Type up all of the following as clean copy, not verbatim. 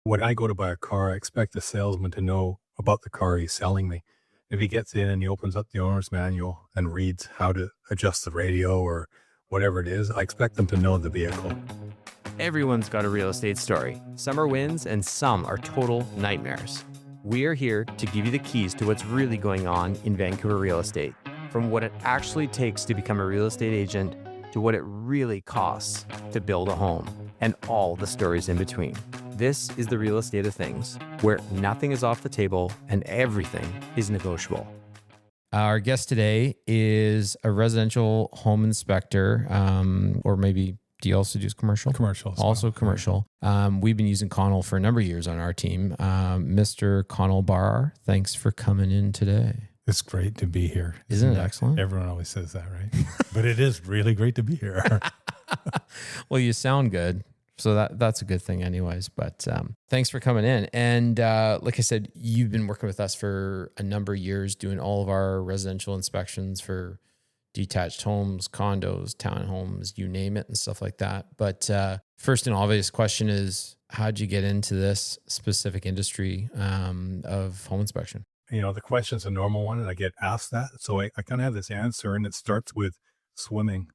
When I go to buy a car, I expect the salesman to know about the car he's selling me. If he gets in and he opens up the owner's manual and reads how to adjust the radio or whatever it is, I expect them to know the vehicle. Everyone's got a real estate story. Some are wins and some are total nightmares. We are here to give you the keys to what's really going on in Vancouver real estate, from what it actually takes to become a real estate agent to what it really costs to build a home, and all the stories in between. This is the real estate of things, where nothing is off the table and everything is negotiable. Our guest today is a residential home inspector, or maybe do you also do commercial? Commercial. Also commercial. We've been using Conall for a number of years on our team. Mr. Connall Barr, thanks for coming in today. It's great to be here. Isn't it excellent? Everyone always says that, right? But it is really great to be here. Well, you sound good. So that's a good thing anyways. But thanks for coming in. And like I said, you've been working with us for a number of years, doing all of our residential inspections for detached homes, condos, townhomes, you name it, and stuff like that. But first and obvious question is, how'd you get into this specific industry of home inspection? You know, the question's a normal one, and I get asked that. So I kind of have this answer, and it starts with swimming.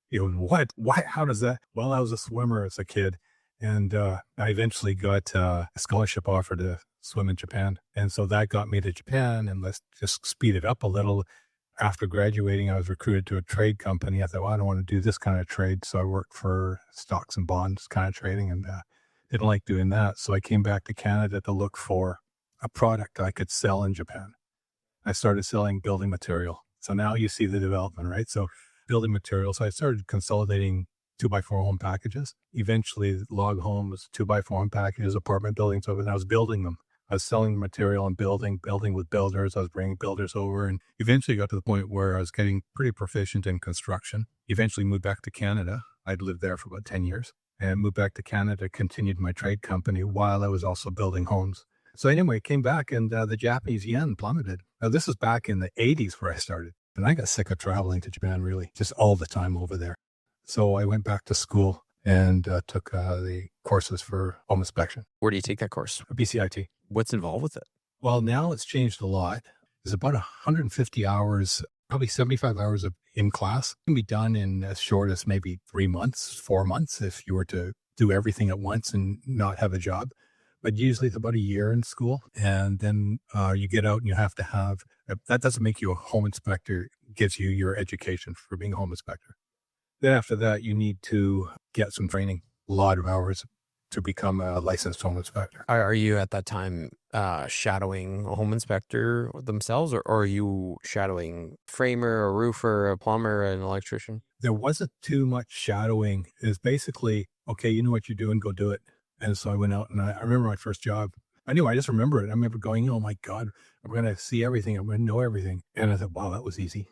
You know, what? Why? How does that? Well, I was a swimmer as a kid, and I eventually got a scholarship offer to swim in Japan. And so that got me to Japan, and let's just speed it up a little. After graduating, I was recruited to a trade company. I thought, well, I don't want to do this kind of trade. So I worked for stocks and bonds kind of trading, and didn't like doing that. So I came back to Canada to look for a product I could sell in Japan. I started selling building material. So now you see the development, right? So building material. So I started consolidating 2x4 home packages, eventually log homes, 2x4 home packages, apartment buildings. And I was building them. I was selling material and building with builders. I was bringing builders over, and eventually got to the point where I was getting pretty proficient in construction. Eventually moved back to Canada. I'd lived there for about 10 years and moved back to Canada, continued my trade company while I was also building homes. So anyway, came back, and the Japanese yen plummeted. Now, this was back in the 80s where I started. And I got sick of traveling to Japan, really, just all the time over there. So I went back to school and took the courses for home inspection. Where do you take that course? BCIT. What's involved with it? Well, now it's changed a lot. There's about 150 hours, probably 75 hours in class. It can be done in as short as maybe 3 months, 4 months, if you were to do everything at once and not have a job. But usually it's about a year in school. And then you get out and you have to have, that doesn't make you a home inspector, it gives you your education for being a home inspector. Then after that, you need to get some training, a lot of hours to become a licensed home inspector. Are you at that time shadowing a home inspector themselves, or are you shadowing a framer, a roofer, a plumber, an electrician? There wasn't too much shadowing. It's basically, okay, you know what you're doing, go do it. And so I went out, and I remember my first job. I just remember it. I remember going, oh my God, I'm going to see everything. I'm going to know everything. And I thought, wow, that was easy.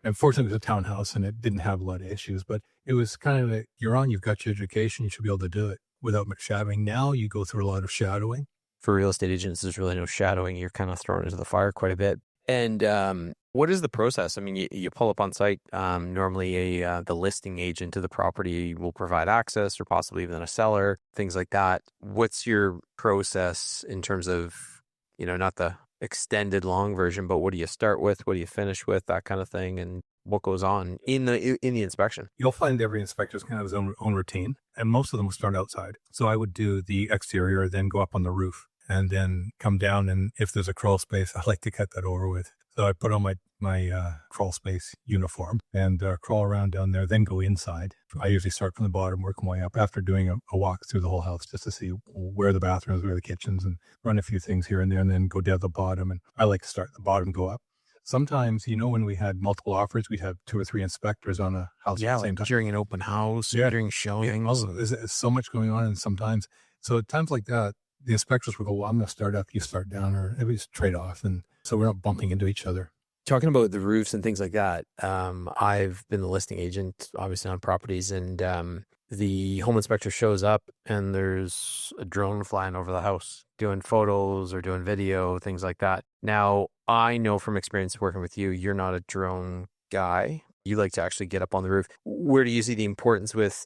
And fortunately, it was a townhouse and it didn't have a lot of issues, but it was kind of you've got your education, you should be able to do it without much shadowing. Now you go through a lot of shadowing. For real estate agents, there's really no shadowing. You're kind of thrown into the fire quite a bit. And what is the process? I mean, you pull up on site. Normally, the listing agent to the property will provide access, or possibly even a seller, things like that. What's your process in terms of, not the extended long version, but what do you start with? What do you finish with? That kind of thing. And what goes on in the inspection? You'll find every inspector's kind of his own routine, and most of them will start outside. So I would do the exterior, then go up on the roof, and then come down. And if there's a crawl space, I like to cut that over with. So I put on my crawl space uniform and crawl around down there, then go inside. I usually start from the bottom, work my way up after doing a walk through the whole house just to see where the bathrooms, where the kitchens, and run a few things here and there, and then go down the bottom. And I like to start at the bottom, go up. Sometimes, when we had multiple offers, we'd have 2 or 3 inspectors on a house at the same time. During an open house, during showings. Also, there's so much going on, and sometimes, so at times like that, the inspectors will go, well, I'm going to start up, you start down, or we just trade off. And so we're not bumping into each other. Talking about the roofs and things like that, I've been the listing agent, obviously, on properties, and the home inspector shows up and there's a drone flying over the house, doing photos or doing video, things like that. Now, I know from experience working with you, you're not a drone guy. You like to actually get up on the roof. Where do you see the importance with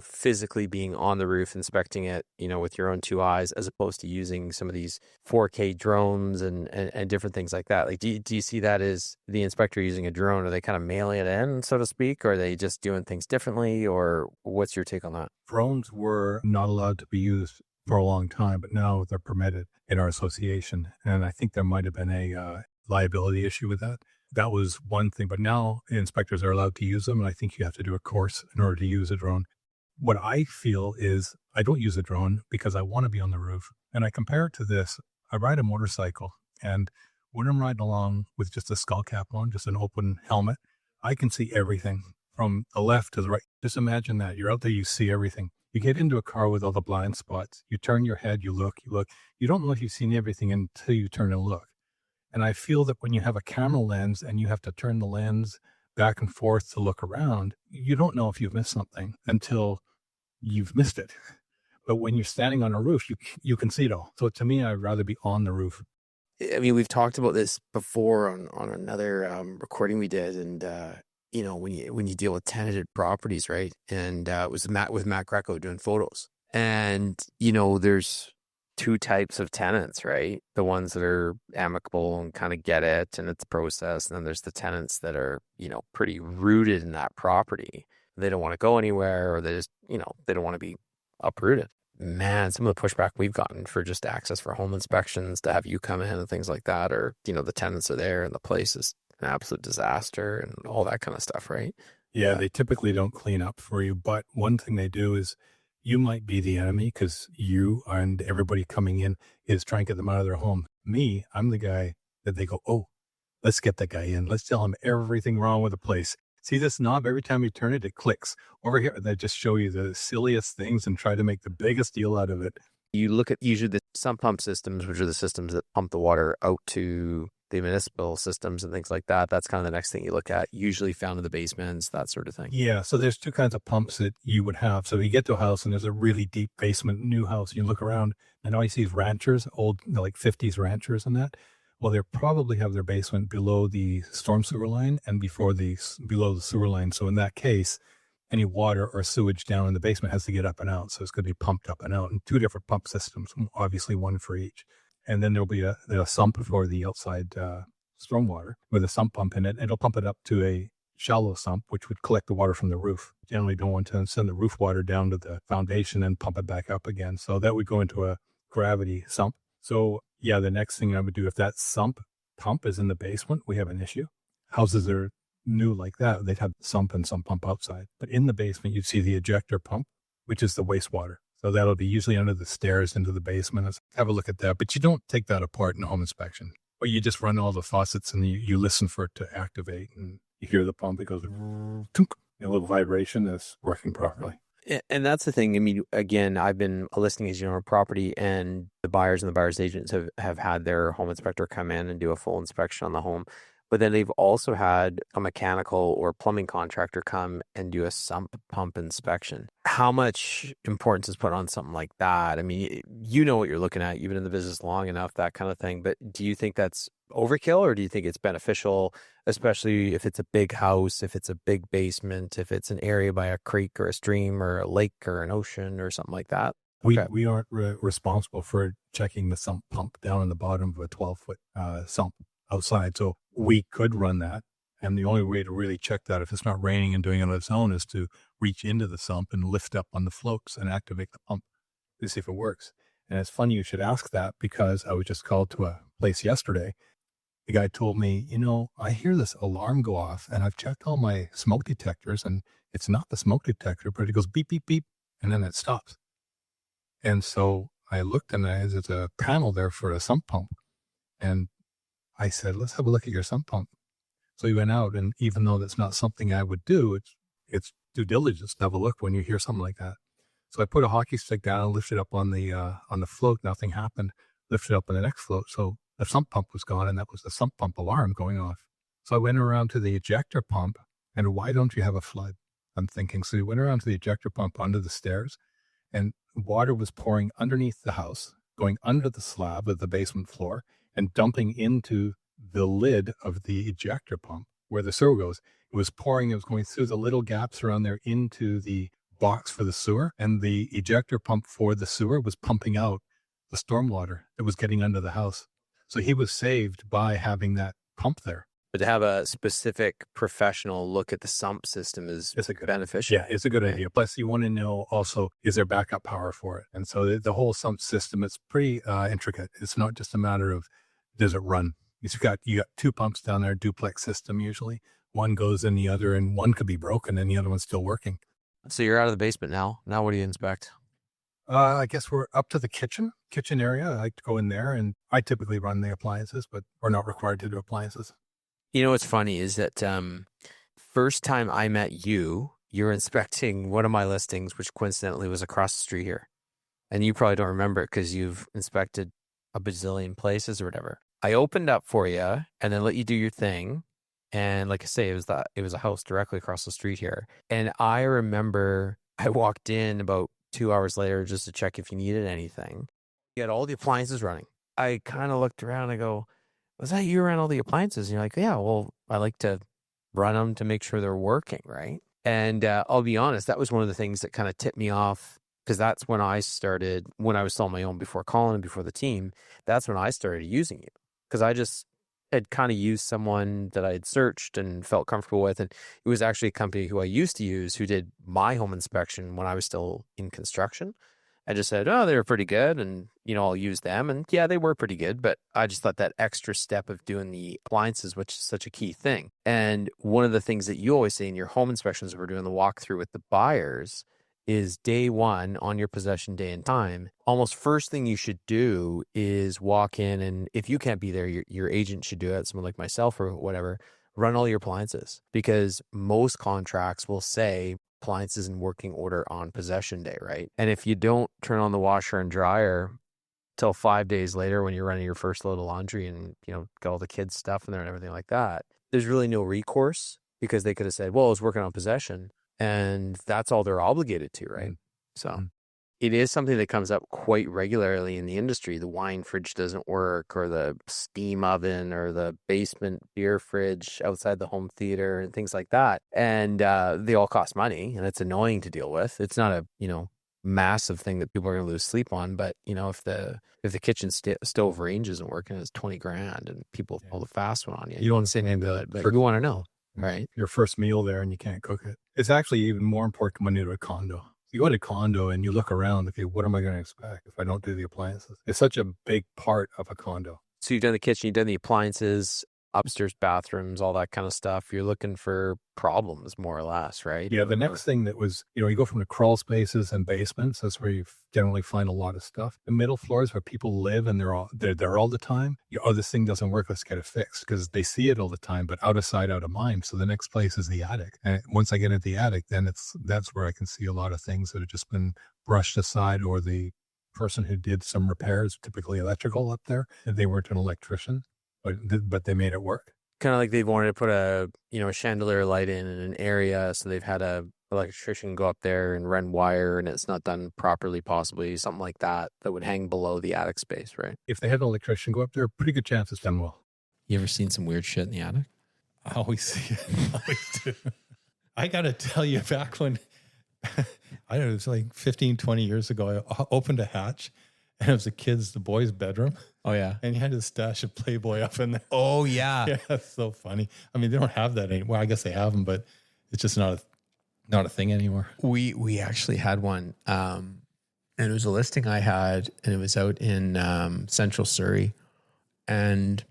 physically being on the roof, inspecting it, with your own two eyes, as opposed to using some of these 4K drones and different things like that? Like, do you see that as the inspector using a drone? Are they kind of mailing it in, so to speak? Or are they just doing things differently? Or what's your take on that? Drones were not allowed to be used for a long time, but now they're permitted in our association. And I think there might have been a liability issue with that. That was one thing, but now inspectors are allowed to use them. And I think you have to do a course in order to use a drone. What I feel is I don't use a drone because I want to be on the roof. And I compare it to this. I ride a motorcycle, and when I'm riding along with just a skull cap on, just an open helmet, I can see everything from the left to the right. Just imagine that. You're out there, you see everything. You get into a car with all the blind spots. You turn your head, you look. You don't know if you've seen everything until you turn and look. And I feel that when you have a camera lens and you have to turn the lens back and forth to look around, you don't know if you've missed something until you've missed it. But when you're standing on a roof, you can see it all. So to me, I'd rather be on the roof. I mean, we've talked about this before on another recording we did, and when you deal with tenanted properties, right? And it was with Matt Greco doing photos, and there's two types of tenants, right? The ones that are amicable and kind of get it and it's processed, and then there's the tenants that are pretty rooted in that property. They don't want to go anywhere, or they just they don't want to be uprooted. Man, some of the pushback we've gotten for just access for home inspections, to have you come in and things like that, or the tenants are there and the place is an absolute disaster and all that kind of stuff, right? Yeah, they typically don't clean up for you, but one thing they do is you might be the enemy because you and everybody coming in is trying to get them out of their home. Me, I'm the guy that they go, oh, let's get that guy in. Let's tell him everything wrong with the place. See this knob? Every time you turn it, it clicks. Over here, they just show you the silliest things and try to make the biggest deal out of it. You look at usually the sump pump systems, which are the systems that pump the water out to the municipal systems and things like that. That's kind of the next thing you look at, usually found in the basements, that sort of thing. Yeah, so there's two kinds of pumps that you would have. So you get to a house and there's a really deep basement, new house. You look around and all you see is ranchers, old, like 50s ranchers and that. Well, they probably have their basement below the storm sewer line and below the sewer line. So in that case, any water or sewage down in the basement has to get up and out. So it's going to be pumped up and out, and two different pump systems, obviously one for each. And then there'll be a sump for the outside stormwater with a sump pump in it. And it'll pump it up to a shallow sump, which would collect the water from the roof. Generally don't want to send the roof water down to the foundation and pump it back up again. So that would go into a gravity sump. So yeah, the next thing I would do, if that sump pump is in the basement, we have an issue. Houses are new like that, they'd have sump and sump pump outside. But in the basement, you'd see the ejector pump, which is the wastewater. So that'll be usually under the stairs into the basement. Let's have a look at that. But you don't take that apart in a home inspection. Or you just run all the faucets and you listen for it to activate. And you hear the pump, it goes, tunk, a little vibration that's working properly. And that's the thing. I mean, again, I've been a listing agent on a property, and the buyers and the buyer's agents have had their home inspector come in and do a full inspection on the home. But then they've also had a mechanical or plumbing contractor come and do a sump pump inspection. How much importance is put on something like that? I mean, you know what you're looking at. You've been in the business long enough, that kind of thing. But do you think that's overkill, or do you think it's beneficial, especially if it's a big house, if it's a big basement, if it's an area by a creek or a stream or a lake or an ocean or something like that? We aren't responsible for checking the sump pump down in the bottom of a 12-foot sump outside. So we could run that. And the only way to really check that, if it's not raining and doing it on its own, is to reach into the sump and lift up on the floats and activate the pump to see if it works. And it's funny you should ask that, because I was just called to a place yesterday. The guy told me, I hear this alarm go off and I've checked all my smoke detectors and it's not the smoke detector, but it goes beep, beep, beep, and then it stops. And so I looked, and there's a panel there for a sump pump. And I said, let's have a look at your sump pump. So he went out, and even though that's not something I would do, it's due diligence to have a look when you hear something like that. So I put a hockey stick down, lifted up on the float, nothing happened, lifted up on the next float. So the sump pump was gone, and that was the sump pump alarm going off. So I went around to the ejector pump, and why don't you have a flood? I'm thinking. So we went around to the ejector pump under the stairs, and water was pouring underneath the house, going under the slab of the basement floor, and dumping into the lid of the ejector pump where the sewer goes. It was pouring, it was going through the little gaps around there into the box for the sewer, and the ejector pump for the sewer was pumping out the stormwater that was getting under the house. So he was saved by having that pump there. But to have a specific professional look at the sump system is beneficial. Yeah, it's a good idea. Plus, you want to know also, is there backup power for it? And so the whole sump system, it's pretty intricate. It's not just a matter of, does it run? You got 2 pumps down there, duplex system usually. One goes in the other, and one could be broken and the other one's still working. So you're out of the basement now. Now what do you inspect? I guess we're up to the kitchen area. I like to go in there, and I typically run the appliances, but we're not required to do appliances. You know what's funny is that first time I met you, you were inspecting one of my listings, which coincidentally was across the street here. And you probably don't remember it because you've inspected a bazillion places or whatever. I opened up for you and then let you do your thing. And like I say, it was a house directly across the street here. And I remember I walked in about 2 hours later just to check if you needed anything. You had all the appliances running. I kind of looked around and I go, was that you ran all the appliances? And you're like, yeah, well, I like to run them to make sure they're working, right? And I'll be honest, that was one of the things that kind of tipped me off, because that's when I started, when I was still on my own before Colin and before the team, that's when I started using you. Because I just had kind of used someone that I had searched and felt comfortable with. And it was actually a company who I used to use who did my home inspection when I was still in construction. I just said, oh, they were pretty good. And, I'll use them. And yeah, they were pretty good. But I just thought that extra step of doing the appliances, which is such a key thing. And one of the things that you always say in your home inspections, we're doing the walkthrough with the buyers, is day one on your possession day and time. Almost first thing you should do is walk in. And if you can't be there, your agent should do it, someone like myself or whatever, run all your appliances. Because most contracts will say, appliances in working order on possession day, right? And if you don't turn on the washer and dryer till 5 days later when you're running your first load of laundry and, got all the kids' stuff in there and everything like that, there's really no recourse, because they could have said, well, I was working on possession, and that's all they're obligated to, right? So it is something that comes up quite regularly in the industry. The wine fridge doesn't work, or the steam oven, or the basement beer fridge outside the home theater, and things like that. And they all cost money, and it's annoying to deal with. It's not a, massive thing that people are going to lose sleep on. But, if the kitchen stove range isn't working, it's 20 grand and people pull the fast one on you. You don't say anything about it, but you want to know, right? Your first meal there and you can't cook it. It's actually even more important when you're at a condo. You go to a condo and you look around, okay, what am I going to expect if I don't do the appliances? It's such a big part of a condo. So you've done the kitchen, you've done the appliances, upstairs bathrooms, all that kind of stuff. You're looking for problems, more or less, right? Yeah, the next thing that was, you go from the crawl spaces and basements. That's where you generally find a lot of stuff. The middle floors where people live and they're there all the time. This thing doesn't work. Let's get it fixed, because they see it all the time, but out of sight, out of mind. So the next place is the attic. And once I get into the attic, then that's where I can see a lot of things that have just been brushed aside, or the person who did some repairs, typically electrical up there, they weren't an electrician, but they made it work. Kind of like they wanted to put a chandelier light in an area, so they've had a electrician go up there and run wire, and it's not done properly, possibly something like that would hang below the attic space, right? If they had an electrician go up there, pretty good chance it's done well. You ever seen some weird shit in the attic? I always see it. I always do. I got to tell you, back when, I don't know, it was like 15, 20 years ago, I opened a hatch, and it was the boys' bedroom. Oh, yeah. And he had his stash of Playboy up in there. Oh, yeah. Yeah, it's so funny. I mean, they don't have that anymore. Well, I guess they have them, but it's just not a thing anymore. We actually had one, and it was a listing I had, and it was out in Central Surrey, and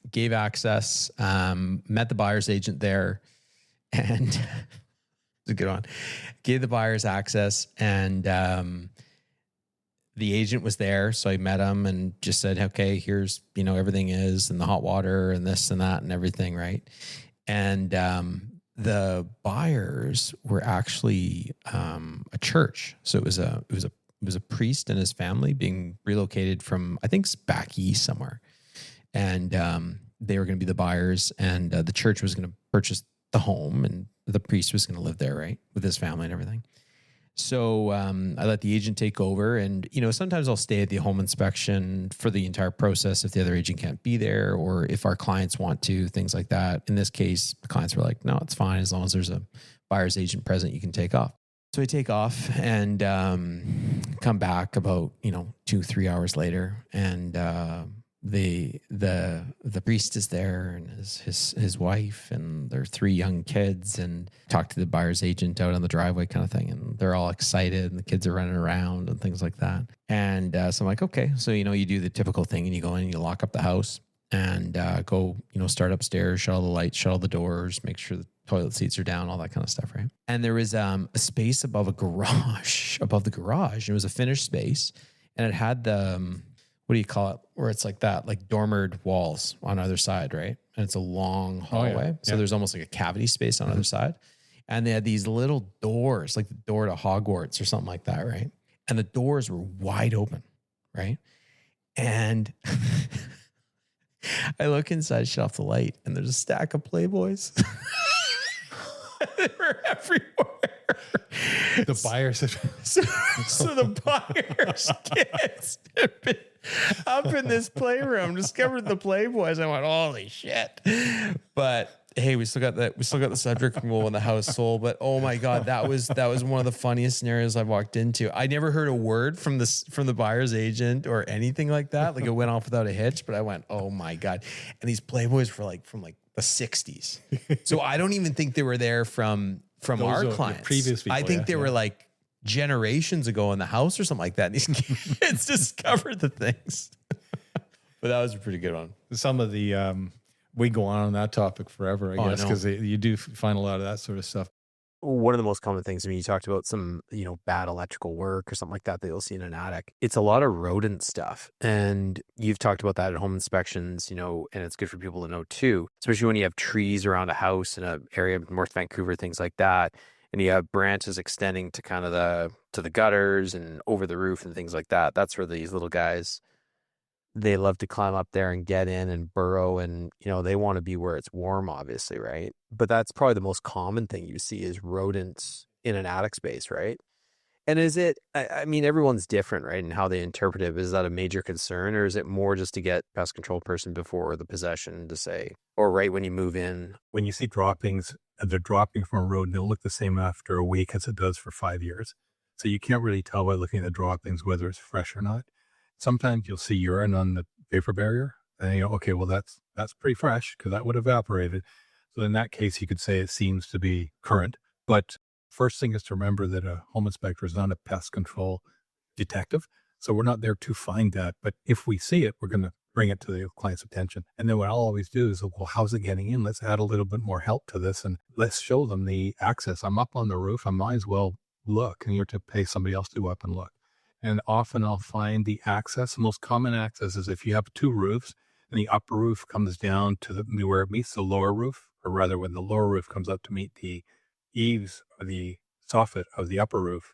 gave access, met the buyer's agent there, and it's a good one. Gave the buyer's access, and the agent was there, so I met him and just said, okay, here's, everything is, and the hot water and this and that and everything, right? And the buyers were actually a church. So it was a priest and his family being relocated from, I think, back east somewhere. And they were going to be the buyers, and the church was going to purchase the home, and the priest was going to live there, right, with his family and everything. So I let the agent take over, and, sometimes I'll stay at the home inspection for the entire process if the other agent can't be there, or if our clients want to, things like that. In this case, the clients were like, no, it's fine. As long as there's a buyer's agent present, you can take off. So I take off and come back about 2-3 hours later, and the priest is there and his wife and their 3 young kids, and talk to the buyer's agent out on the driveway kind of thing, and they're all excited and the kids are running around and things like that. And so I'm like, okay, so you do the typical thing and you go in and you lock up the house and go start upstairs, shut all the lights, shut all the doors, make sure the toilet seats are down, all that kind of stuff, right? And there was a space above the garage, and it was a finished space, and it had the what do you call it? Where it's like that, like dormered walls on either side, right? And it's a long hallway. So there's almost like a cavity space on either side. And they had these little doors, like the door to Hogwarts or something like that, right? And the doors were wide open, right? And I look inside, shut off the light, and there's a stack of Playboys. They were everywhere. The buyers have so the buyers' kids have been up in this playroom, discovered the Playboys. I went, holy shit. But hey, we still got the subject rule in the house sold. But oh my God, that was one of the funniest scenarios I've walked into. I never heard a word from the buyer's agent or anything like that. Like, it went off without a hitch, but I went, oh my God. And these Playboys were from the 60s. So I don't even think they were there from our clients. Previous people, I think they were like generations ago in the house or something like that. And these kids discovered the things. But that was a pretty good one. Some of the, we go on that topic forever, I guess, because you do find a lot of that sort of stuff. One of the most common things, I mean, you talked about some, bad electrical work or something like that you'll see in an attic. It's a lot of rodent stuff. And you've talked about that at home inspections, and it's good for people to know too, especially when you have trees around a house in an area of North Vancouver, things like that. And you have branches extending to kind of to the gutters and over the roof and things like that. That's where these little guys, they love to climb up there and get in and burrow, and they want to be where it's warm, obviously, right? But that's probably the most common thing you see is rodents in an attic space, right? And is it, I mean, everyone's different, right, in how they interpret it. Is that a major concern, or is it more just to get pest control person before the possession to say, or right when you move in? When you see droppings, they're dropping from a rodent, they'll look the same after a week as it does for 5 years. So you can't really tell by looking at the droppings whether it's fresh or not. Sometimes you'll see urine on the vapor barrier, and okay, well, that's pretty fresh because that would have evaporated. So in that case, you could say it seems to be current. But first thing is to remember that a home inspector is not a pest control detective. So we're not there to find that. But if we see it, we're going to bring it to the client's attention. And then what I'll always do is, well, how's it getting in? Let's add a little bit more help to this, and let's show them the access. I'm up on the roof. I might as well look, and you're to pay somebody else to go up and look. And often I'll find the access. The most common access is if you have 2 roofs and the upper roof comes down to where it meets the lower roof, or rather when the lower roof comes up to meet the eaves or the soffit of the upper roof,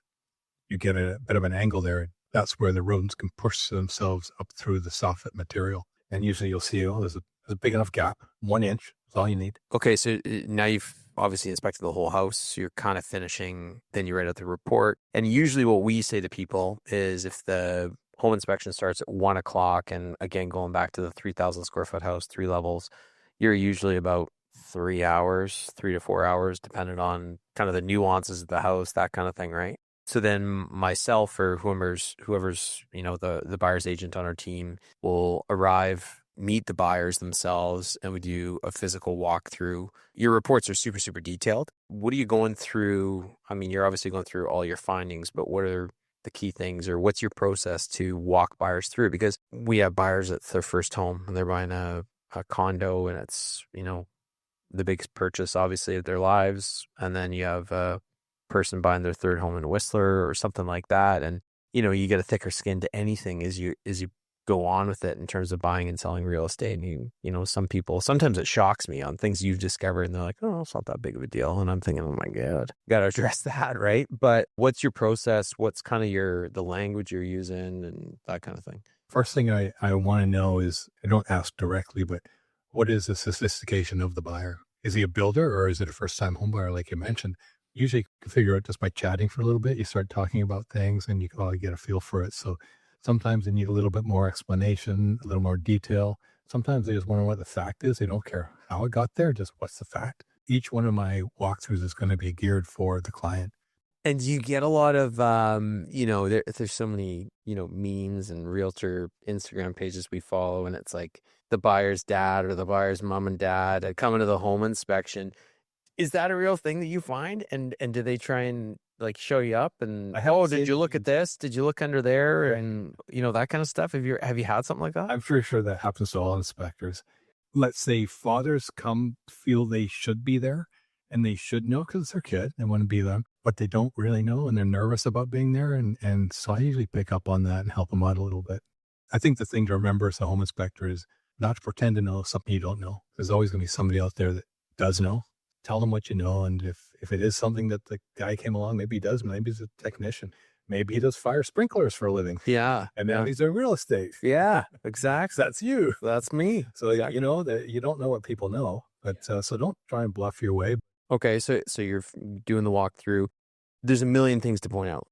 you get a bit of an angle there. That's where the rodents can push themselves up through the soffit material. And usually you'll see, there's a big enough gap. 1 inch is all you need. Okay, so now you've obviously inspected the whole house. So you're kind of finishing, then you write out the report. And usually what we say to people is if the home inspection starts at 1 o'clock, and again, going back to the 3,000 square foot house, 3 levels, you're usually about 3 hours, 3 to 4 hours, depending on kind of the nuances of the house, that kind of thing, right? So then myself or whoever's the buyer's agent on our team will arrive, meet the buyers themselves, and we do a physical walkthrough. Your reports are super, super detailed. What are you going through? I mean, you're obviously going through all your findings, but what are the key things, or what's your process to walk buyers through? Because we have buyers at their first home and they're buying a condo, and it's, the biggest purchase obviously of their lives. And then you have a person buying their third home in Whistler or something like that. And, you get a thicker skin to anything as you go on with it in terms of buying and selling real estate. And some people, sometimes it shocks me on things you've discovered and they're like, oh, it's not that big of a deal. And I'm thinking, oh my God, got to address that, right? But what's your process? What's kind of the language you're using and that kind of thing? First thing I want to know is, I don't ask directly, but what is the sophistication of the buyer? Is he a builder, or is it a first-time home buyer like you mentioned? Usually you can figure out just by chatting for a little bit. You start talking about things and you can get a feel for it. So sometimes they need a little bit more explanation, a little more detail. Sometimes they just wonder what the fact is. They don't care how it got there, just what's the fact. Each one of my walkthroughs is going to be geared for the client. And do you get a lot of, there's so many, memes and realtor Instagram pages we follow, and it's like the buyer's dad or the buyer's mom and dad coming to the home inspection. Is that a real thing that you find? And do they try and like show you up and, I haven't did seen you look at this? Did you look under there? And that kind of stuff. Have you had something like that? I'm pretty sure that happens to all inspectors. Let's say fathers feel they should be there and they should know because it's their kid and want to be them, but they don't really know and they're nervous about being there. And so I usually pick up on that and help them out a little bit. I think the thing to remember as a home inspector is not to pretend to know something you don't know. There's always going to be somebody out there that does know. Tell them what you know. And if it is something that the guy came along, maybe he does, maybe he's a technician. Maybe he does fire sprinklers for a living. Yeah. And now he's in real estate. Yeah, exactly. That's you. That's me. So, you know, that you don't know what people know, but so don't try and bluff your way. Okay. So you're doing the walkthrough. There's a million things to point out,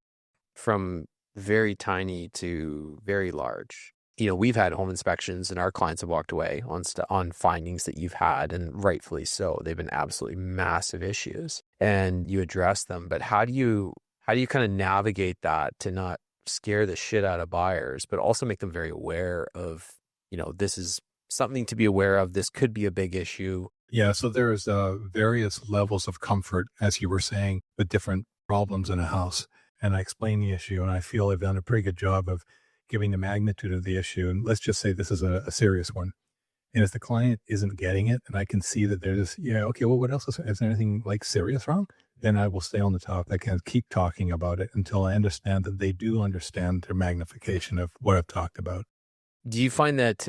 from very tiny to very large. We've had home inspections and our clients have walked away on findings that you've had, and rightfully so. They've been absolutely massive issues and you address them. But how do you kind of navigate that to not scare the shit out of buyers, but also make them very aware of, this is something to be aware of. This could be a big issue. Yeah. So there's various levels of comfort, as you were saying, with different problems in a house. And I explain the issue, and I feel I've done a pretty good job of giving the magnitude of the issue. And let's just say this is a serious one. And if the client isn't getting it, and I can see that there's, okay, well, what else is there anything like serious wrong? Then I will stay on the topic. I can keep talking about it until I understand that they do understand their magnification of what I've talked about. Do you find that,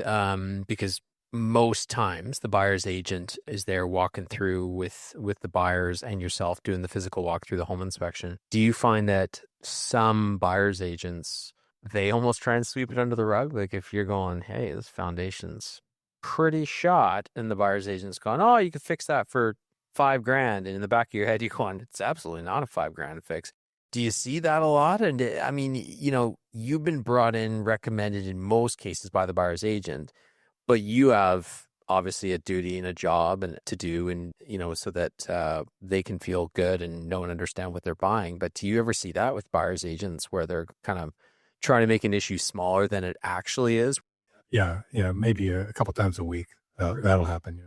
because most times the buyer's agent is there walking through with the buyers and yourself doing the physical walk through the home inspection, do you find that some buyer's agents, they almost try and sweep it under the rug? Like if you're going, hey, this foundation's pretty shot, and the buyer's agent's gone, oh, you could fix that for $5,000, and in the back of your head you're going, it's absolutely not a $5,000 fix. Do you see that a lot? And I mean, you've been brought in, recommended in most cases by the buyer's agent, but you have obviously a duty and a job and to do, and so that they can feel good and know and understand what they're buying. But do you ever see that with buyer's agents where they're kind of trying to make an issue smaller than it actually is? Yeah, maybe a couple times a week that'll happen.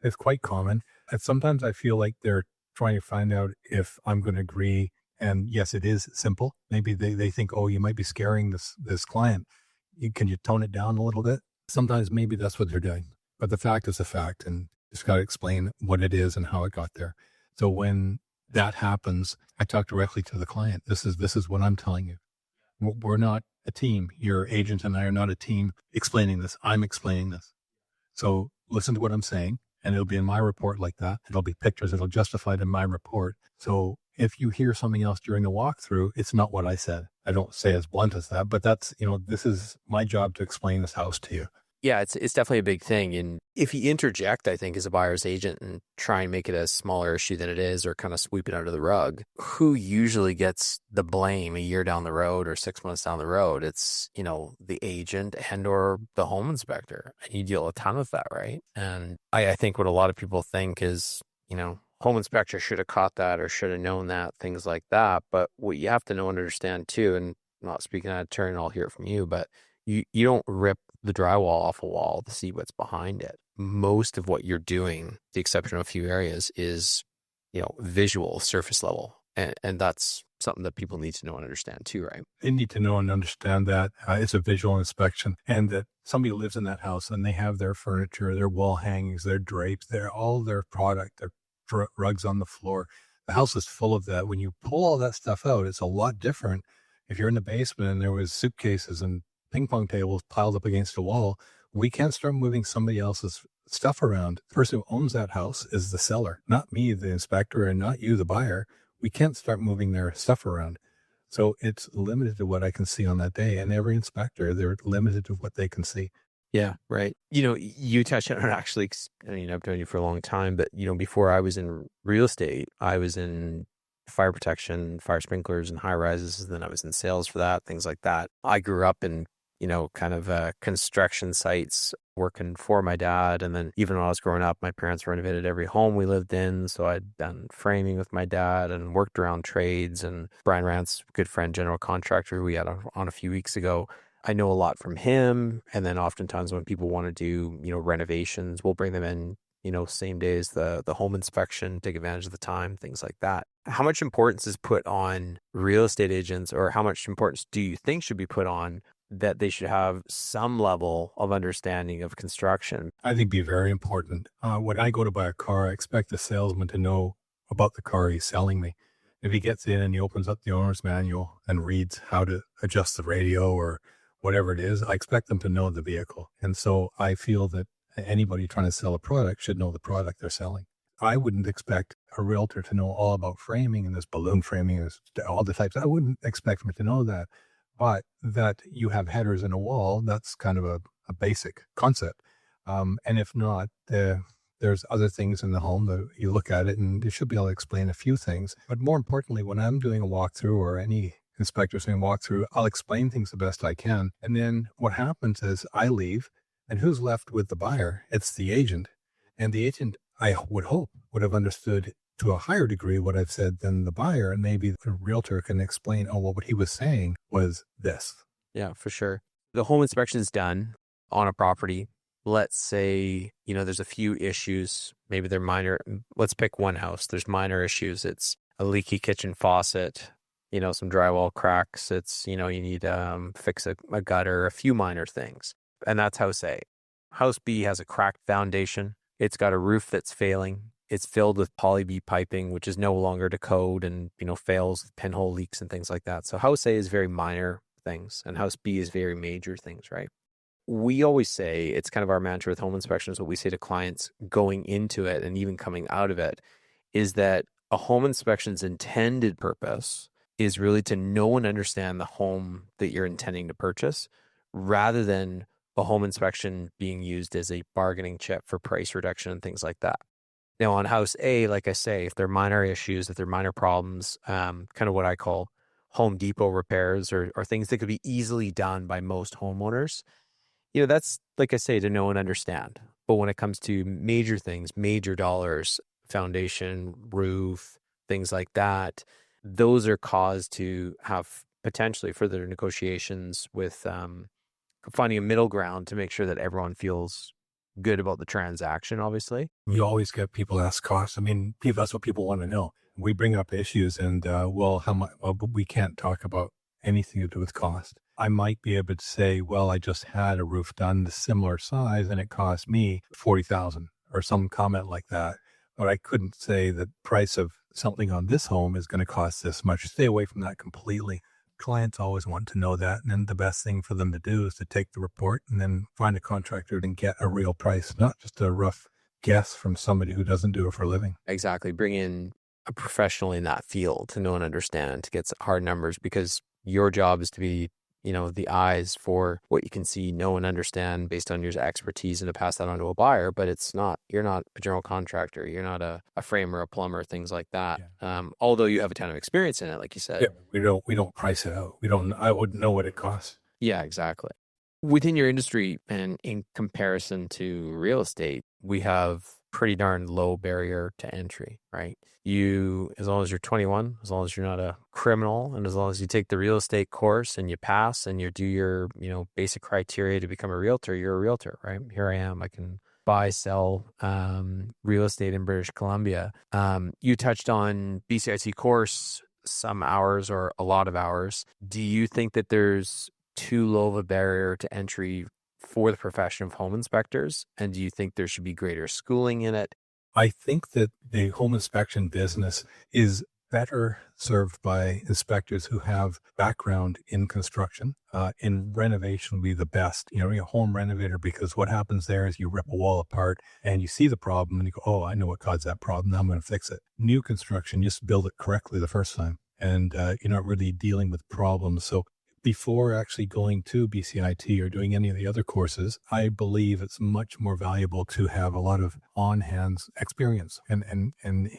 It's quite common. And sometimes I feel like they're trying to find out if I'm going to agree. And yes, it is simple. Maybe they think, oh, you might be scaring this client. Can you tone it down a little bit? Sometimes maybe that's what they're doing. But the fact is a fact, and just got to explain what it is and how it got there. So when that happens, I talk directly to the client. This is what I'm telling you. We're not a team. Your agent and I are not a team explaining this. I'm explaining this. So listen to what I'm saying, and it'll be in my report like that. It'll be pictures. It'll justify it in my report. So if you hear something else during the walkthrough, it's not what I said. I don't say as blunt as that, but that's, this is my job to explain this house to you. Yeah, it's definitely a big thing. And if you interject, I think, as a buyer's agent and try and make it a smaller issue than it is, or kind of sweep it under the rug, who usually gets the blame a year down the road or 6 months down the road? It's, the agent and or the home inspector. And you deal a ton with that, right? And I think what a lot of people think is, home inspector should have caught that or should have known that, things like that. But what you have to know and understand too, and I'm not speaking out of turn, I'll hear it from you, but you don't rip the drywall off a wall to see what's behind it. Most of what you're doing, the exception of a few areas, is, visual, surface level. And that's something that people need to know and understand too, right? They need to know and understand that it's a visual inspection, and that somebody lives in that house and they have their furniture, their wall hangings, their drapes, all their product, their rugs on the floor. The house is full of that. When you pull all that stuff out, it's a lot different. If you're in the basement and there was suitcases and ping pong tables piled up against a wall, we can't start moving somebody else's stuff around. The person who owns that house is the seller, not me, the inspector, and not you, the buyer. We can't start moving their stuff around. So it's limited to what I can see on that day. And every inspector, they're limited to what they can see. Yeah, right. You touched on it actually. I've known you for a long time, but before I was in real estate, I was in fire protection, fire sprinklers, and high rises. And then I was in sales for that, things like that. I grew up in kind of construction sites working for my dad. And then even when I was growing up, my parents renovated every home we lived in. So I'd done framing with my dad and worked around trades. And Brian Rant's good friend, general contractor, who we had on a few weeks ago, I know a lot from him. And then oftentimes when people want to do, renovations, we'll bring them in, same day as the home inspection, take advantage of the time, things like that. How much importance is put on real estate agents, or how much importance do you think should be put on that they should have some level of understanding of construction? I think be very important. When I go to buy a car, I expect the salesman to know about the car he's selling me. If he gets in and he opens up the owner's manual and reads how to adjust the radio or whatever it is, I expect them to know the vehicle. And so I feel that anybody trying to sell a product should know the product they're selling. I wouldn't expect a realtor to know all about framing and this balloon framing, this, all the types. I wouldn't expect them to know that. But that you have headers in a wall, that's kind of a basic concept. And if not, there's other things in the home that you look at it and you should be able to explain a few things. But more importantly, when I'm doing a walkthrough or any inspector's doing a walkthrough, I'll explain things the best I can. And then what happens is I leave, and who's left with the buyer? It's the agent. And the agent, I would hope, would have understood to a higher degree what I've said than the buyer. And maybe the realtor can explain, oh, well, what he was saying was this. Yeah, for sure. The home inspection is done on a property. Let's say, there's a few issues. Maybe they're minor. Let's pick one house. There's minor issues. It's a leaky kitchen faucet, some drywall cracks. It's, you need fix a gutter, a few minor things. And that's house A. House B has a cracked foundation. It's got a roof that's failing. It's filled with poly B piping, which is no longer to code and, fails with pinhole leaks and things like that. So house A is very minor things and house B is very major things, right? We always say, it's kind of our mantra with home inspections, what we say to clients going into it and even coming out of it is that a home inspection's intended purpose is really to know and understand the home that you're intending to purchase, rather than a home inspection being used as a bargaining chip for price reduction and things like that. Now on house A, like I say, if they're minor issues, if they're minor problems, kind of what I call Home Depot repairs or things that could be easily done by most homeowners, that's, like I say, to know and understand. But when it comes to major things, major dollars, foundation, roof, things like that, those are cause to have potentially further negotiations with finding a middle ground to make sure that everyone feels good about the transaction, obviously. You always get people ask costs. I mean, that's what people want to know. We bring up issues and, how much? Well, but we can't talk about anything to do with cost. I might be able to say, well, I just had a roof done the similar size and it cost me $40,000 or some comment like that. But I couldn't say the price of something on this home is going to cost this much. Stay away from that completely. Clients always want to know that. And then the best thing for them to do is to take the report and then find a contractor and get a real price, not just a rough guess from somebody who doesn't do it for a living. Exactly. Bring in a professional in that field to know and understand, to get hard numbers, because your job is to be, the eyes for what you can see, know and understand based on your expertise, and to pass that on to a buyer. But you're not a general contractor. You're not a framer, a plumber, things like that. Yeah. Although you have a ton of experience in it, like you said. Yeah, we don't price it out. I wouldn't know what it costs. Yeah, exactly. Within your industry and in comparison to real estate, we have pretty darn low barrier to entry, right? As long as you're 21, as long as you're not a criminal, and as long as you take the real estate course and you pass and you do your, basic criteria to become a realtor, you're a realtor, right? Here I am. I can buy, sell real estate in British Columbia. You touched on BCIC course, some hours or a lot of hours. Do you think that there's too low of a barrier to entry for the profession of home inspectors? And do you think there should be greater schooling in it? I think that the home inspection business is better served by inspectors who have background in construction. In renovation would be the best, you're a home renovator, because what happens there is you rip a wall apart and you see the problem and you go, oh, I know what caused that problem. Now I'm going to fix it. New construction, just build it correctly the first time. And you're not really dealing with problems. So before actually going to BCIT or doing any of the other courses, I believe it's much more valuable to have a lot of on-hands experience and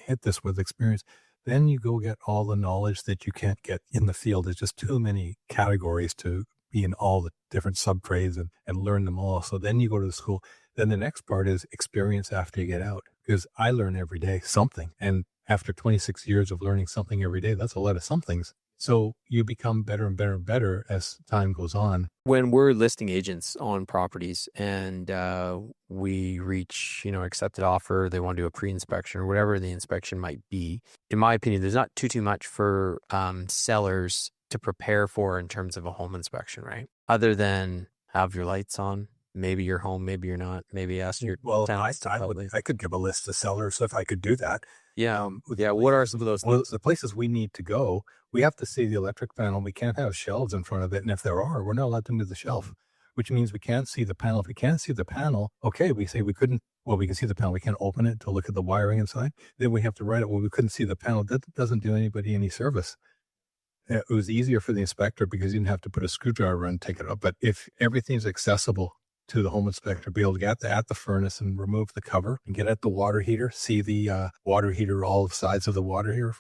hit this with experience. Then you go get all the knowledge that you can't get in the field. There's just too many categories to be in all the different sub trades and learn them all. So then you go to the school. Then the next part is experience after you get out, because I learn every day something. And after 26 years of learning something every day, that's a lot of somethings. So you become better and better and better as time goes on. When we're listing agents on properties and we reach, accepted offer, they want to do a pre-inspection or whatever the inspection might be, in my opinion, there's not too much for sellers to prepare for in terms of a home inspection, right? Other than have your lights on. Maybe you're home, maybe you're not. Maybe ask your tenants to help you. I could give a list of sellers if I could do that. Yeah. What are some of those Well, things? the places we need to go, we have to see the electric panel. We can't have shelves in front of it. And if there are, we're not allowed to move the shelf, which means we can't see the panel. If we can't see the panel, okay, we say we couldn't, well, we can see the panel. We can't open it to look at the wiring inside. Then we have to write it, well, we couldn't see the panel. That doesn't do anybody any service. It was easier for the inspector because you didn't have to put a screwdriver and take it up. But if everything's accessible to the home inspector, be able to get at the furnace and remove the cover and get at the water heater, see the water heater, all sides of the water heater.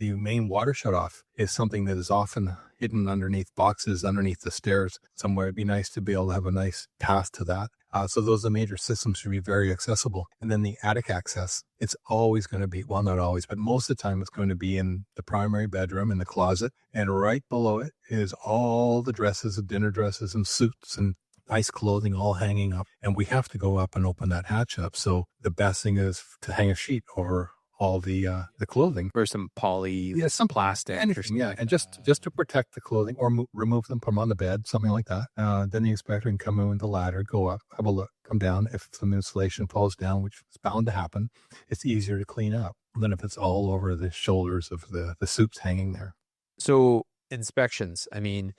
The main water shutoff is something that is often hidden underneath boxes, underneath the stairs somewhere. It'd be nice to be able to have a nice path to that. So those are the major systems should be very accessible. And then the attic access, it's always going to be, well, not always, but most of the time it's going to be in the primary bedroom, in the closet. And right below it is all the dresses and dinner dresses and suits and nice clothing all hanging up. And we have to go up and open that hatch up. So the best thing is to hang a sheet over all the clothing. Or some poly, some plastic. Anything, yeah. And just to protect the clothing or remove them, put them on the bed, something like that. Then the inspector can come in with the ladder, go up, have a look, come down. If some insulation falls down, which is bound to happen, it's easier to clean up than if it's all over the shoulders of the suits hanging there. So inspections, I mean,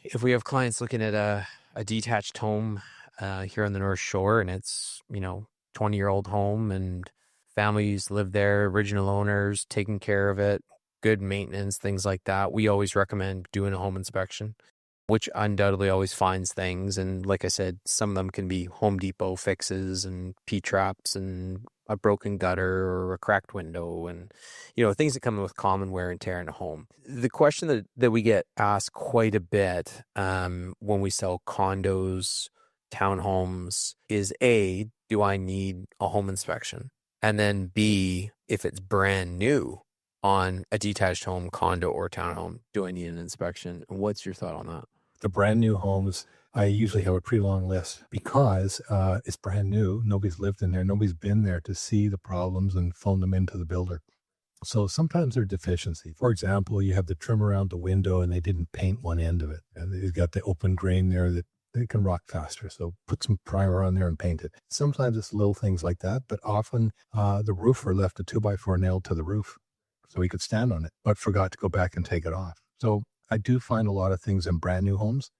if we have clients looking at a detached home here on the North Shore and it's, 20-year-old home and families live there, original owners, taking care of it, good maintenance, things like that. We always recommend doing a home inspection, which undoubtedly always finds things. And like I said, some of them can be Home Depot fixes and P-traps and a broken gutter or a cracked window and, things that come with common wear and tear in a home. The question that we get asked quite a bit when we sell condos, townhomes is A, do I need a home inspection? And then B, if it's brand new on a detached home, condo, or townhome, do I need an inspection? And what's your thought on that? The brand new homes, I usually have a pretty long list because it's brand new. Nobody's lived in there. Nobody's been there to see the problems and phone them into the builder. So sometimes they're deficiency. For example, you have the trim around the window and they didn't paint one end of it. And they've got the open grain there that they can rot faster. So put some primer on there and paint it. Sometimes it's little things like that, but often the roofer left a 2x4 nailed to the roof so he could stand on it, but forgot to go back and take it off. So I do find a lot of things in brand new homes.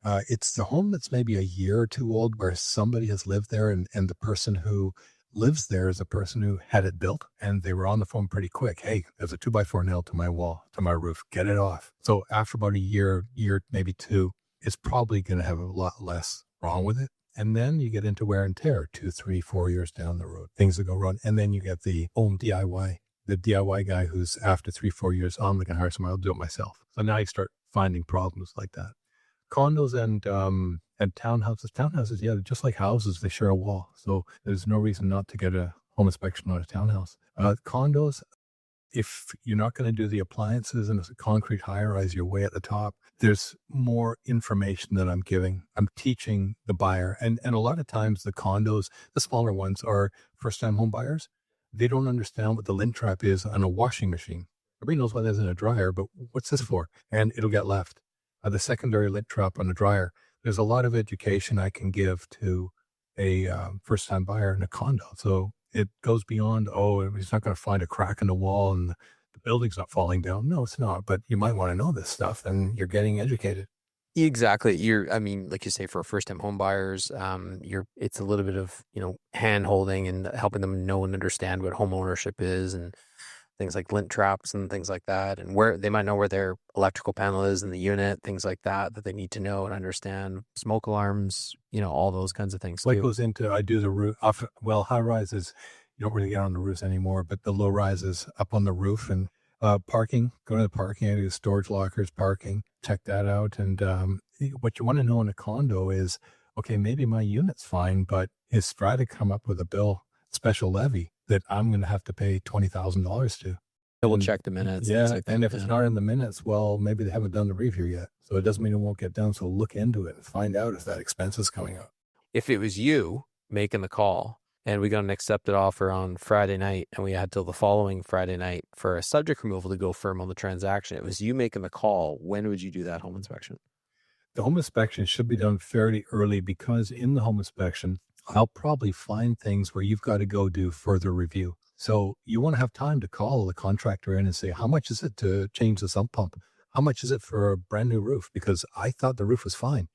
It's the home that's maybe a year or two old where somebody has lived there and the person who lives there is a person who had it built and they were on the phone pretty quick. Hey, there's a 2x4 nailed to my wall, to my roof, get it off. So after about a year, maybe two, it's probably going to have a lot less wrong with it. And then you get into wear and tear 2, 3, 4 years down the road, things that go wrong. And then you get the home DIY, the DIY guy who's after 3, 4 years, oh, I'm going to hire somebody, I'll do it myself. So now you start finding problems like that. Condos and townhouses, yeah, just like houses, they share a wall. So there's no reason not to get a home inspection on a townhouse. Condos, if you're not going to do the appliances and it's a concrete high-rise, you're way at the top. There's more information that I'm giving. I'm teaching the buyer. And a lot of times the condos, the smaller ones, are first-time home buyers. They don't understand what the lint trap is on a washing machine. Everybody knows what it is in a dryer, but what's this for? And it'll get left. The secondary lint trap on a dryer. There's a lot of education I can give to a first-time buyer in a condo. So it goes beyond, he's not going to find a crack in the wall and the building's not falling down. No, it's not. But you might want to know this stuff and you're getting educated. Exactly. Like you say, for first-time home buyers, it's a little bit of, hand holding and helping them know and understand what home ownership is and things like lint traps and things like that, and where they might know where their electrical panel is in the unit, things like that they need to know and understand. Smoke alarms, all those kinds of things. What goes into, I do the roof, high rises, you don't really get on the roofs anymore, but the low rises up on the roof. And Parking, go to the parking area, storage lockers, parking, check that out. And what you want to know in a condo is, okay, maybe my unit's fine, but is Strata come up with a bill, special levy, that I'm going to have to pay $20,000 to? We'll And check the minutes. yeah, and if it's not in the minutes, well, maybe they haven't done the review yet. So it doesn't mean it won't get done. So look into it and find out if that expense is coming up. If it was you making the call and we got an accepted offer on Friday night and we had till the following Friday night for a subject removal to go firm on the transaction, it was you making the call, when would you do that home inspection? The home inspection should be done fairly early, because in the home inspection, I'll probably find things where you've got to go do further review. So you want to have time to call the contractor in and say, how much is it to change the sump pump? How much is it for a brand new roof? Because I thought the roof was fine.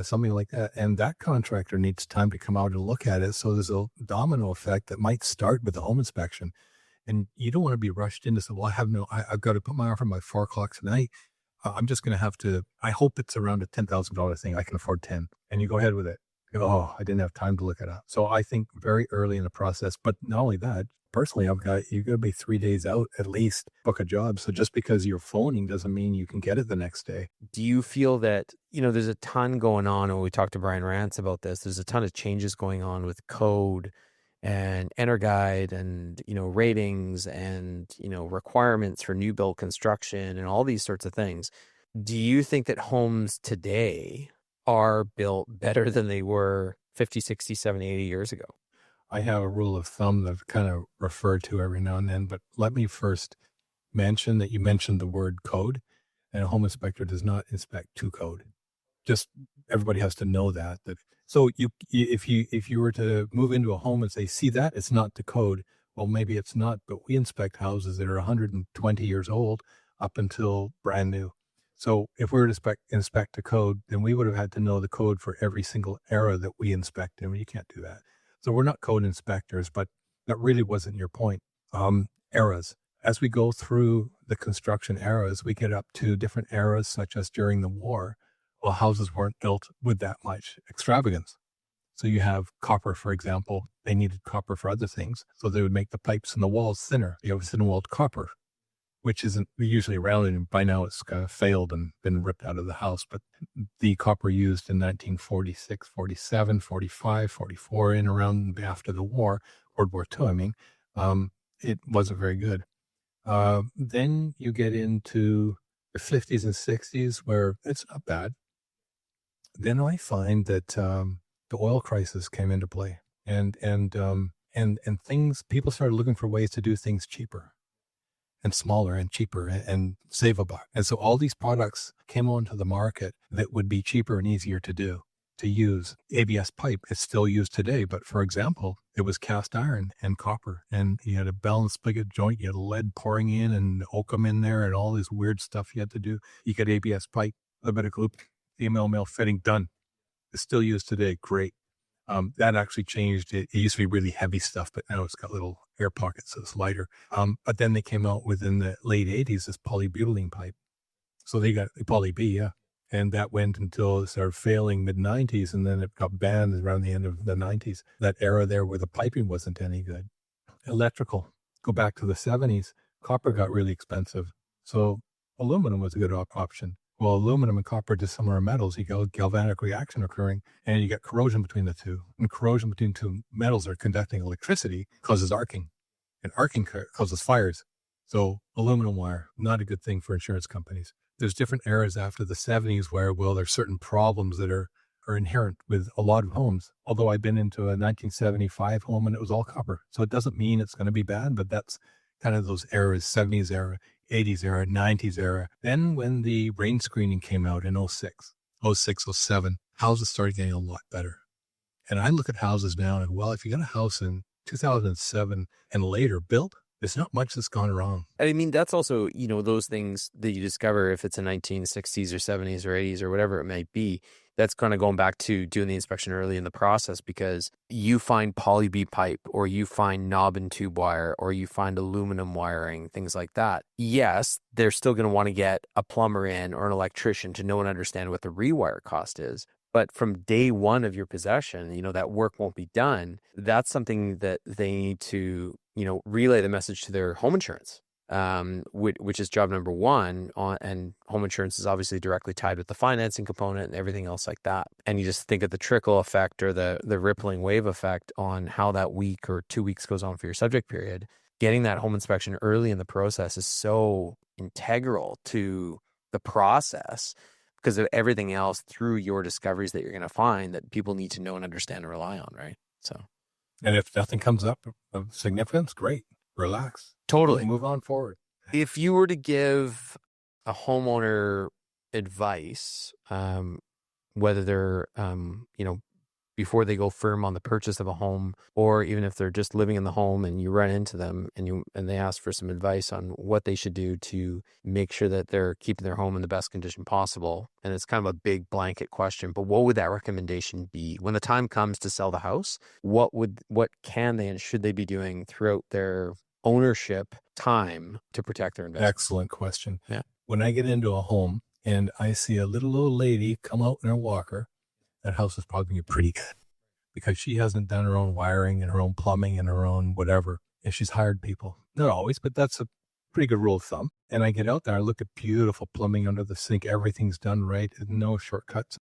Something like that. And that contractor needs time to come out and look at it. So there's a domino effect that might start with the home inspection. And you don't want to be rushed into, say, well, I've got to put my offer by 4:00 tonight. I'm just going to have to, I hope it's around a $10,000 thing. I can afford 10. And you go ahead with it. Oh, I didn't have time to look it up. So I think very early in the process, but not only that, personally, you got to be 3 days out at least, book a job. So just because you're phoning doesn't mean you can get it the next day. Do you feel that, there's a ton going on, and we talked to Brian Rance about this, there's a ton of changes going on with code and EnerGuide and, ratings and, requirements for new build construction and all these sorts of things. Do you think that homes today are built better than they were 50, 60, 70, 80 years ago? I have a rule of thumb that I've kind of referred to every now and then, but let me first mention that you mentioned the word code, and a home inspector does not inspect to code. Just everybody has to know that. So if you were to move into a home and say, see that, it's not to code, well, maybe it's not, but we inspect houses that are 120 years old up until brand new. So if we were to inspect the code, then we would have had to know the code for every single era that we inspect, and you can't do that. So we're not code inspectors, but that really wasn't your point. Eras. As we go through the construction eras, we get up to different eras, such as during the war. Well, houses weren't built with that much extravagance. So you have copper, for example. They needed copper for other things. So they would make the pipes and the walls thinner. You have thin-walled copper, which isn't usually around, and by now it's kind of failed and been ripped out of the house. But the copper used in 1946, 47, 45, 44, and around after the war, World War II, I mean, it wasn't very good. Then you get into the 50s and 60s where it's not bad. Then I find that the oil crisis came into play, and things, people started looking for ways to do things cheaper and smaller and cheaper and save a buck. And so all these products came onto the market that would be cheaper and easier to use. ABS pipe is still used today, but for example, it was cast iron and copper, and you had a bell and spigot joint, you had lead pouring in and oakum in there and all this weird stuff you had to do. You get ABS pipe, a bit of glue, female male fitting, done. It's still used today. Great. That actually changed. It used to be really heavy stuff, but now it's got little air pockets, so it's lighter. But then they came out within the late 80s, this polybutylene pipe. So they got poly B, yeah. And that went until it started failing mid-90s, and then it got banned around the end of the 90s. That era there where the piping wasn't any good. Electrical, go back to the 70s, copper got really expensive. So aluminum was a good option. Well, aluminum and copper are dissimilar metals. You got galvanic reaction occurring, and you get corrosion between the two. And corrosion between two metals that are conducting electricity causes arcing, and arcing causes fires. So aluminum wire, not a good thing for insurance companies. There's different eras after the 70s where, well, there's certain problems that are inherent with a lot of homes. Although I've been into a 1975 home and it was all copper. So it doesn't mean it's going to be bad, but that's kind of those eras, 70s era, 80s era, 90s era. Then when the rain screening came out in 06, 07, houses started getting a lot better. And I look at houses now and, well, if you got a house in 2007 and later built, there's not much that's gone wrong. I mean, that's also, those things that you discover if it's a 1960s or 70s or 80s or whatever it might be, that's kind of going back to doing the inspection early in the process, because you find poly B pipe or you find knob and tube wire or you find aluminum wiring, things like that. Yes, they're still going to want to get a plumber in or an electrician to know and understand what the rewire cost is. But from day one of your possession, that work won't be done. That's something that they need to, relay the message to their home insurance which is job number one. And home insurance is obviously directly tied with the financing component and everything else like that. And you just think of the trickle effect or the rippling wave effect on how that week or 2 weeks goes on for your subject period. Getting that home inspection early in the process is so integral to the process because of everything else through your discoveries that you're going to find that people need to know and understand and rely on, right? So, And if nothing comes up of significance, great. Relax. totally. Move on forward. If you were to give a homeowner advice, whether they're, before they go firm on the purchase of a home, or even if they're just living in the home and you run into them and they ask for some advice on what they should do to make sure that they're keeping their home in the best condition possible. And it's kind of a big blanket question, but what would that recommendation be when the time comes to sell the house? What can they and should they be doing throughout their ownership time to protect their investment? Excellent question. Yeah. When I get into a home and I see a little old lady come out in her walker, that house is probably going to be pretty good because she hasn't done her own wiring and her own plumbing and her own whatever. And she's hired people. Not always, but that's a pretty good rule of thumb. And I get out there, I look at beautiful plumbing under the sink. Everything's done right. No shortcuts.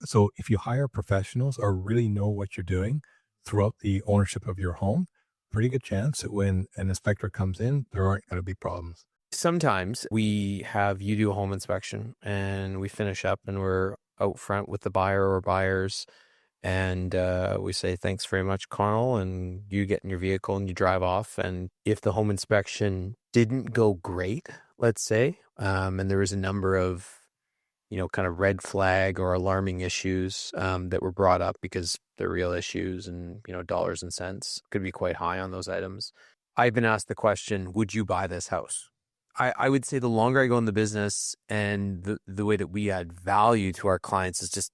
So if you hire professionals or really know what you're doing throughout the ownership of your home, pretty good chance that when an inspector comes in, there aren't going to be problems. Sometimes you do a home inspection and we finish up and we're out front with the buyer or buyers. And we say, thanks very much, Conall. And you get in your vehicle and you drive off. And if the home inspection didn't go great, let's say, and there was a number of, kind of red flag or alarming issues that were brought up because they're real issues and, dollars and cents could be quite high on those items. I've been asked the question, would you buy this house? I would say the longer I go in the business and the way that we add value to our clients is just,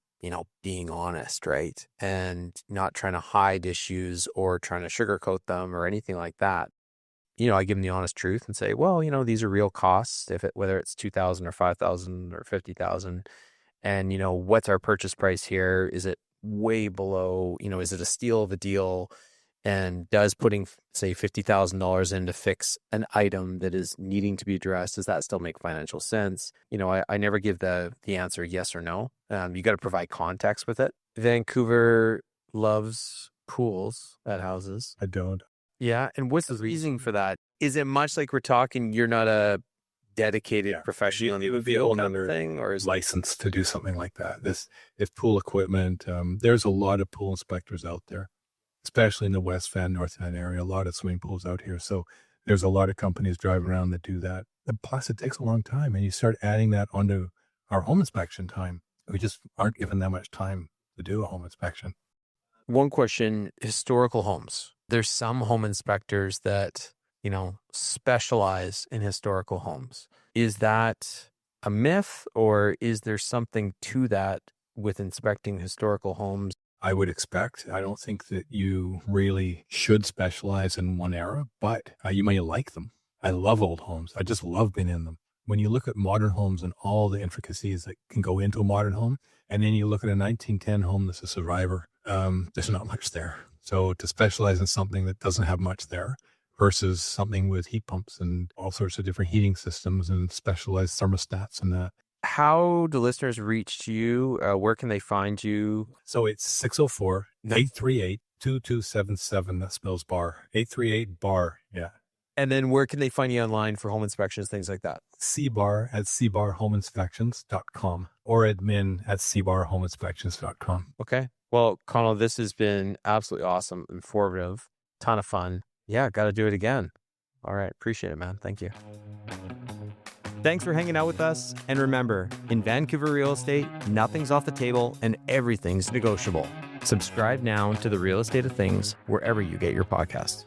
being honest, right? And not trying to hide issues or trying to sugarcoat them or anything like that. I give them the honest truth and say, well, these are real costs, whether it's $2,000 or $5,000 or $50,000. And, what's our purchase price here? Is it way below, is it a steal of a deal? And does putting, say, $50,000 in to fix an item that is needing to be addressed, does that still make financial sense? I never give the answer yes or no. You got to provide context with it. Vancouver loves pools at houses. I don't. Yeah. And what's the reason for that? Is it much like we're talking, you're not a dedicated professional It would be a whole other thing, or is license to do something like that? If pool equipment, there's a lot of pool inspectors out there, especially in the West Van, North Van area, a lot of swimming pools out here. So there's a lot of companies driving around that do that. And plus, it takes a long time. And you start adding that onto our home inspection time. We just aren't given that much time to do a home inspection. One question, historical homes. There's some home inspectors that, specialize in historical homes. Is that a myth, or is there something to that with inspecting historical homes? I would expect. I don't think that you really should specialize in one era, but you may like them. I love old homes. I just love being in them. When you look at modern homes and all the intricacies that can go into a modern home, and then you look at a 1910 home that's a survivor, there's not much there. So to specialize in something that doesn't have much there versus something with heat pumps and all sorts of different heating systems and specialized thermostats and that. How do listeners reach you? Where can they find you? So it's 604-838-2277. That spells bar. 838-BAR. Yeah. And then where can they find you online for home inspections, things like that? cbar@cbarhomeinspections.com or admin@cbarhomeinspections.com. Okay. Well, Conall, this has been absolutely awesome, informative, ton of fun. Yeah, got to do it again. All right. Appreciate it, man. Thank you. Thanks for hanging out with us. And remember, in Vancouver real estate, nothing's off the table and everything's negotiable. Subscribe now to The Real Estate of Things wherever you get your podcasts.